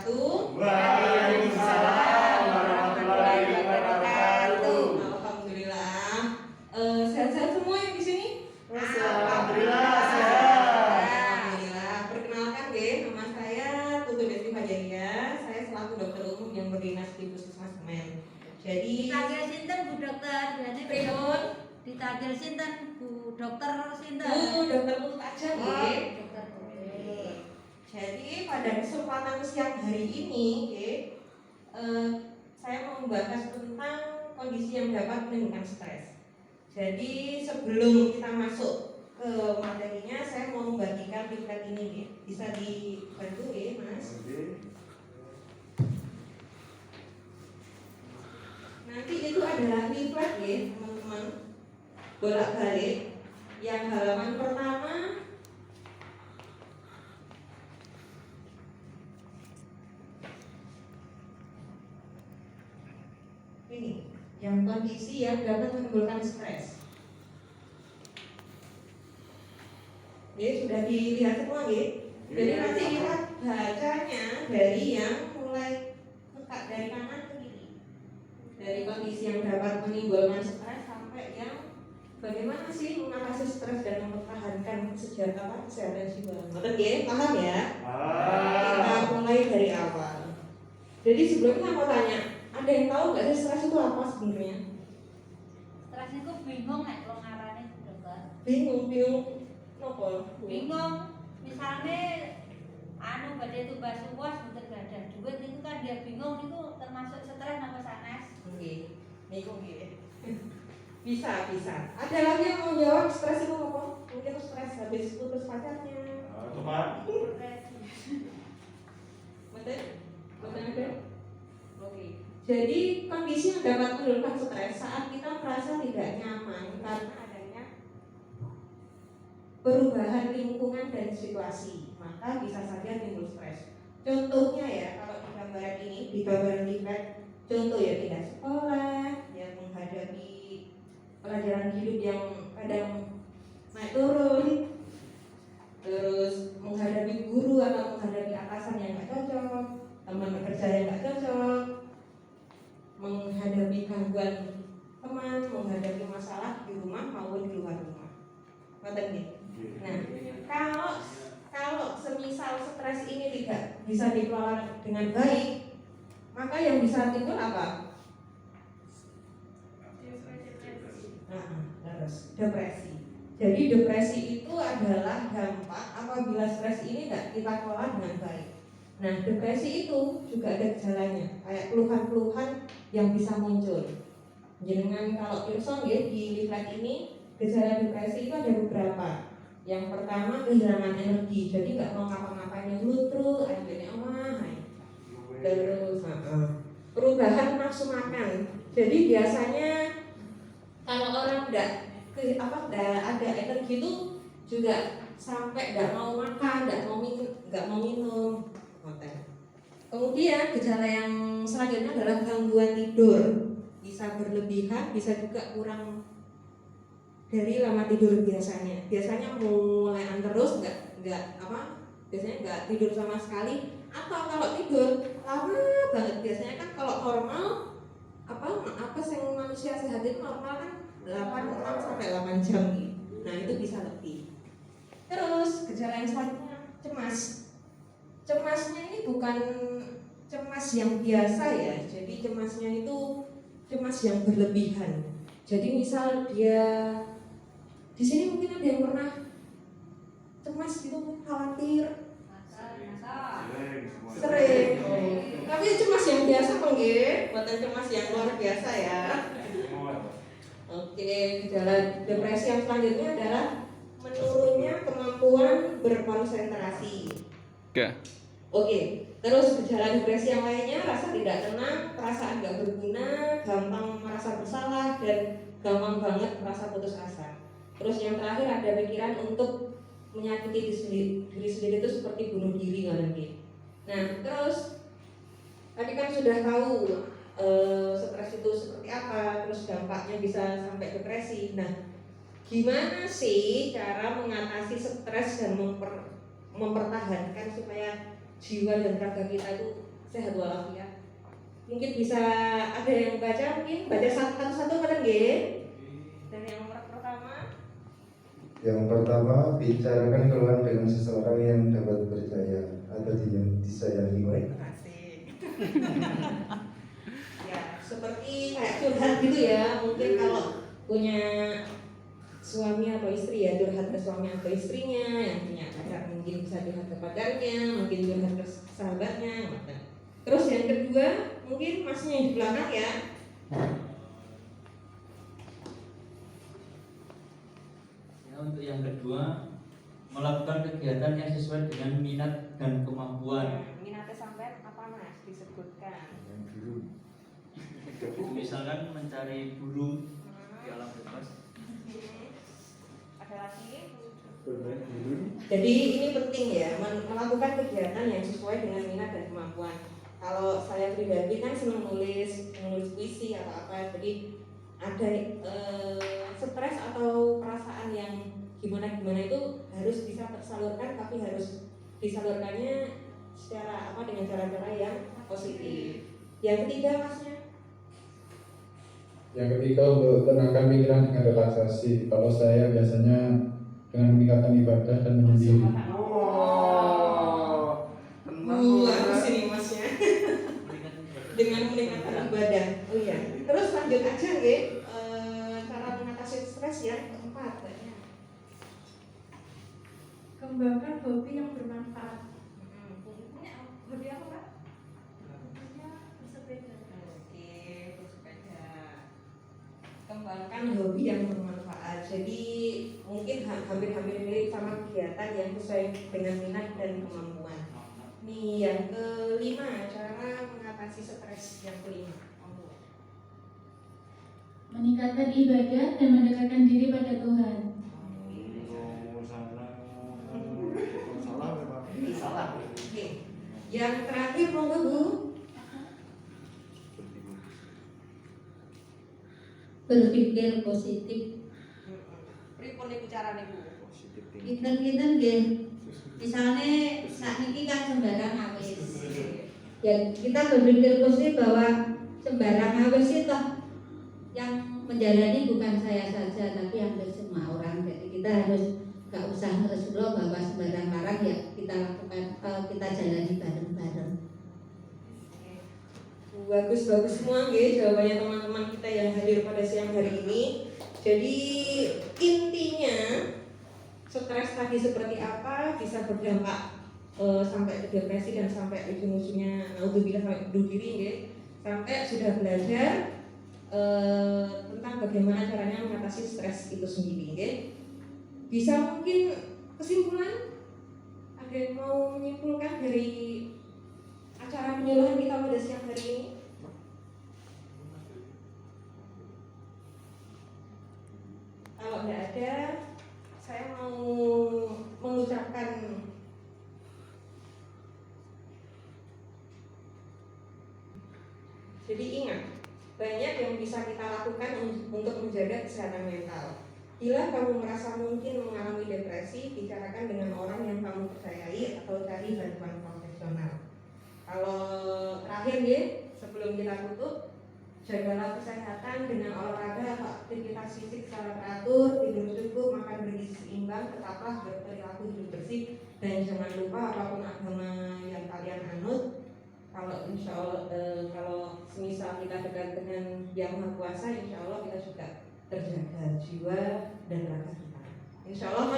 wabarakatuh. Waalaikumsalam warahmatullahi wabarakatuh. Alhamdulillah. Sehat-sehat semua yang di sini? Alhamdulillah sehat. Alhamdulillah. Perkenalkan nama saya Tutun Desti Fajaria. Saya selaku dokter umum yang berdinas di Puskesmas Semen. Jadi ditanggil sinten Bu Dokter, berarti pripun? ditanggil sinten Bu Dokter sinten? Bu Dokter Putut aja nggih. Dokter Putut. Jadi pada kesempatan siang hari ini, saya mau membahas tentang kondisi yang dapat menimbulkan stres. Jadi sebelum kita masuk ke materinya, saya mau membagikan leaflet ini, bisa dibantu Mas. Nanti itu adalah leaflet teman-teman, bolak-balik. Yang halaman pertama ini, yang kondisi yang dapat menimbulkan stres. Sudah dilihat semua Jadi nanti kita bacanya dari yang mulai dari kanan ke kiri. Dari kondisi yang dapat menimbulkan stres sampai yang bagaimana sih mengatasi stres dan mempertahankan kesehatan jiwa. Paham ya? Kita mulai dari awal. Jadi sebelumnya mau tanya, ada yang tahu nggak sih stres itu apa sebenarnya? Stres itu bingung nek lo ngarane Bu Dokter. Bingung nopo? Bingung. Misalnya badhe tumbas luas mboten gadah duit itu kan dia bingung itu termasuk stres apa sanes? Nggih. Niku nggih. Bisa. Ada lagi yang mau jawab stres itu apa? Mungkin stres habis putus pacarnya. Teman. Betul ada? Oke. Jadi kondisi yang dapat menimbulkan stres saat kita merasa tidak nyaman karena adanya perubahan lingkungan dan situasi, maka bisa saja timbul stres. Contohnya ya, kalau di gambaran ini, di gambaran leaflet, contoh ya pindah sekolah, yang menghadapi pelajaran hidup yang kadang naik turun, terus menghadapi guru atau menghadapi atasan yang nggak cocok, teman kerja yang nggak cocok, menghadapi gangguan teman, menghadapi masalah di rumah maupun di luar rumah. Nah, kalau semisal stres ini tidak bisa dikelola dengan baik, maka yang bisa timbul apa? Depresi. Jadi depresi itu adalah dampak apabila stres ini tidak kita kelola dengan baik. Nah, depresi itu juga ada gejalanya, kayak keluhan-keluhan yang bisa muncul. Jenengan kalau pirsa di leaflet ini, gejala depresi itu ada beberapa. Yang pertama kehilangan energi, jadi nggak mau ngapa-ngapain yang lutruk, akhirnya terus perubahan nafsu makan. Jadi biasanya kalau orang nggak ada energi itu juga sampai nggak mau makan, nggak mau minum. Kemudian gejala yang selanjutnya adalah gangguan tidur, bisa berlebihan, bisa juga kurang dari lama tidur biasanya mulai terus biasanya nggak tidur sama sekali, atau kalau tidur lama banget. Biasanya kan kalau normal yang manusia sehat itu normal kan 6 sampai 8 jam gitu. Nah itu bisa lebih. Terus gejala yang selanjutnya cemasnya ini bukan cemas yang biasa ya, jadi cemasnya itu cemas yang berlebihan. Jadi misal dia di sini mungkin ada yang pernah cemas gitu, khawatir, sering. Tapi cemas yang biasa bukan cemas yang luar biasa ya. Oke, gejala depresi yang selanjutnya adalah menurunnya kemampuan berkonsentrasi. Oke, terus gejala depresi yang lainnya rasa tidak tenang, perasaan tidak berguna, gampang merasa bersalah, dan gampang banget merasa putus asa. Terus yang terakhir ada pikiran untuk menyakiti diri sendiri itu seperti bunuh diri nanti. Nah, terus tadi kan sudah tahu stres itu seperti apa, terus dampaknya bisa sampai depresi. Nah, gimana sih cara mengatasi stres dan mempertahankan supaya jiwa dan raga kita itu sehat walafiat. Mungkin bisa ada yang baca, mungkin baca satu-satu kan nggih. Dan yang pertama, bicarakan keluhan dengan seseorang yang dapat percaya atau disayangi. terima kasih. Ya, seperti kayak curhat gitu ya. Mungkin kalau punya suami atau istri ya, curhat ke suami atau istrinya. Yang punya pacar mungkin bisa curhat ke pacarnya, mungkin curhat ke sahabatnya. Terus yang kedua, mungkin masnya yang di belakang ya. Ya, untuk yang kedua, melakukan kegiatan yang sesuai dengan minat dan kemampuan. Minatnya sampai apa mas? Disebutkan. Misalkan mencari burung di alam bebas. Ada lagi? Jadi ini penting ya, melakukan kegiatan yang sesuai dengan minat dan kemampuan. Kalau saya pribadi kan senang nulis puisi atau apa, jadi ada stres atau perasaan yang gimana itu harus bisa tersalurkan, tapi harus disalurkannya secara apa, dengan cara-cara yang positif. Yang ketiga masnya? Yang ketiga, untuk tenangkan pikiran dengan relaksasi. Kalau saya biasanya dengan meningkatkan ibadah dan menyendiri. Harus ini masnya. Dengan meningkatkan ibadah. Oh iya. Terus lanjut aja nggih, cara mengatasi stres yang keempat kayaknya. Kembangkan hobi yang bermanfaat. Hobi apa Pak? Hobinya bersepeda. Oke, bersepeda. Kembangkan hobi yang bermanfaat. Jadi mungkin hampir-hampir mirip sama kegiatan yang sesuai dengan minat dan kemampuan. Nih yang kelima, cara mengatasi stres yang kelima. Meningkatkan ibadah dan mendekatkan diri pada Tuhan. Salah. Oke. Yang terakhir monggo Bu. Berpikir positif. Pripun niku carane Bu? Pinter-pinter nggih. Misalnya saat ini kan sembarang awis. Ya kita berpikir positif bahwa sembarang awis itu yang menjalani bukan saya saja, tapi hampir semua orang. Jadi kita harus gak usah ngereslo bahwa sembarang barang ya kita lakukan, kita jalani bareng-bareng. Bagus semua nggih jawabannya teman-teman kita yang hadir pada siang hari ini. Jadi intinya stres tadi seperti apa bisa berdampak sampai ke depresi dan sampai ujung-ujungnya naudzubillah sampai bunuh diri nggih. Sampai sudah belajar tentang bagaimana caranya mengatasi stres itu sendiri nggih. Bisa mungkin kesimpulan, ada yang mau menyimpulkan dari acara penyuluhan kita pada siang hari ini? Kalau tidak ada, saya mau mengucapkan jadi ingat, banyak yang bisa kita lakukan untuk menjaga kesehatan mental. Bila kamu merasa mungkin mengalami depresi, bicarakan dengan orang yang kamu percayai atau cari bantuan profesional. Kalau terakhir nih, sebelum kita tutup, jagalah kesehatan dengan olahraga atau aktivitas fisik secara teratur, tidur cukup, makan bergizi seimbang, tetaplah berperilaku hidup bersih, dan jangan lupa apapun agama yang kalian anut. Kalau insya Allah, kalau semisal kita dekat dengan Yang Maha Kuasa, insya Allah kita juga terjaga jiwa dan raga kita. Insya Allah,